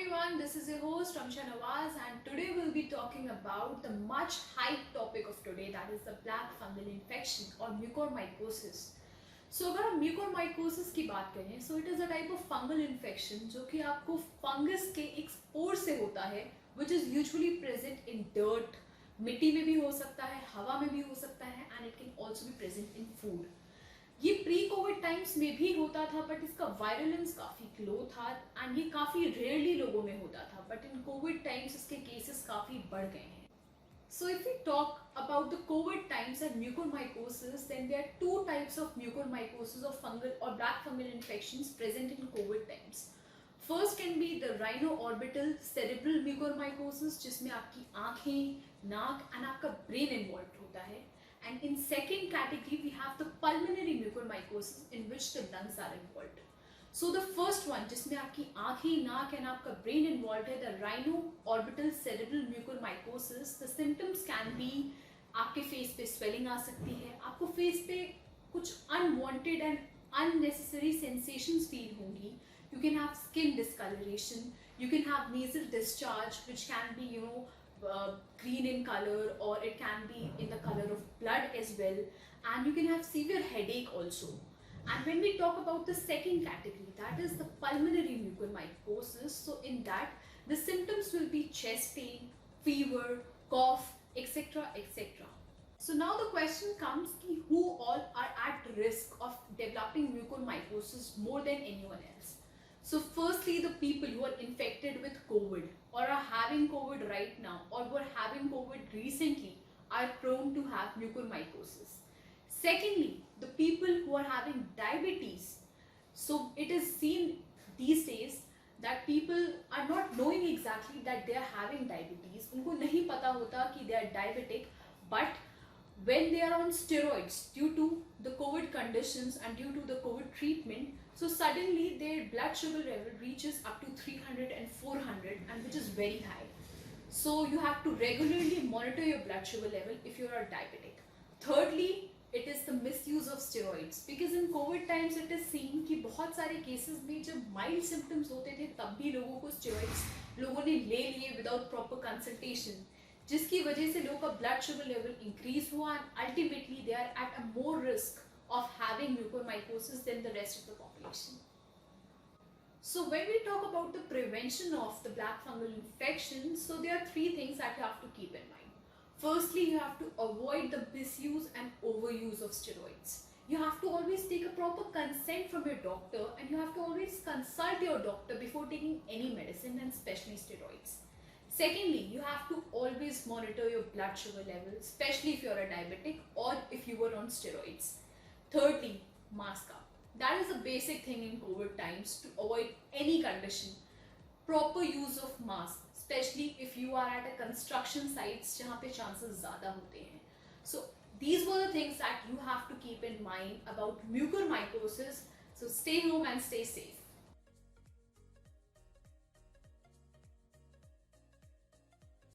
everyone, this is your host Ramsha Nawaz and today we'll be talking about the much hyped topic of today, that is the black fungal infection or mucormycosis. So अगर हम mucormycosis की बात करें, so it is a type of fungal infection जो कि आपको fungus के एक स्पोर से होता है, which is usually present in dirt, मिट्टी में भी हो सकता है, हवा में भी हो सकता है, and it can also be present in food. ये प्री कोविड टाइम्स में भी होता था, बट इसका वायरुलेंस काफी लो था एंड ये काफी रेयरली लोगों में होता था, बट इन कोविड टाइम्स इसके केसेस काफी बढ़ गए हैं. So if we talk about the COVID times and mucormycosis, then there are two types of mucormycosis or fungal or black fungal infections present in COVID times. First can be the rhino-orbital cerebral mucormycosis, जिसमें आपकी आंखें, नाक and आपका brain involved होता है. And in second category, we have the pulmonary mucormycosis in which the lungs are involved. So the first one, जिसमें आपकी आंखें, नाक and आपका brain involved है, the rhino-orbital cerebral mucormycosis. The symptoms can be आपके face पे swelling आ सकती है, आपको face पे कुछ unwanted and unnecessary sensations feel होंगी. You can have skin discoloration. You can have nasal discharge, which can be, green in color, or it can be in the color of blood as well, and you can have severe headache also. And when we talk about the second category, that is the pulmonary mucormycosis, so in that the symptoms will be chest pain, fever, cough, etc, etc. So now the question comes ki who all are at risk of developing mucormycosis more than anyone else. So firstly, the people who are infected with COVID or are having COVID right now or were having COVID recently are prone to have mucormycosis. Secondly, the people who are having diabetes. So it is seen these days that people are not knowing exactly that they are having diabetes. उनको नहीं पता होता कि they are diabetic, but when they are on steroids due to the COVID conditions and due to the COVID treatment, so suddenly their blood sugar level reaches up to 300 and 400, and which is very high. So you have to regularly monitor your blood sugar level if you are diabetic. Thirdly, it is the misuse of steroids, because in COVID times it is seen कि बहुत सारे cases में जब mild symptoms होते थे तब भी लोगों को steroids लोगों ने ले लिए without proper consultation, जिसकी वजह से लोगों का blood sugar level increase हुआ and ultimately they are at a more risk of having mucormycosis than the rest of the population. So when we talk about the prevention of the black fungal infection, so there are three things that you have to keep in mind. Firstly, you have to avoid the misuse and overuse of steroids. You have to always take a proper consent from your doctor, and you have to always consult your doctor before taking any medicine, and especially steroids. Secondly, you have to always monitor your blood sugar level, especially if you are a diabetic or if you were on steroids. Thirdly, mask up. That is a basic thing in COVID times to avoid any condition. Proper use of mask, especially if you are at a construction sites जहाँ पे chances ज़्यादा होते हैं. So these were the things that you have to keep in mind about mucormycosis. So stay home and stay safe.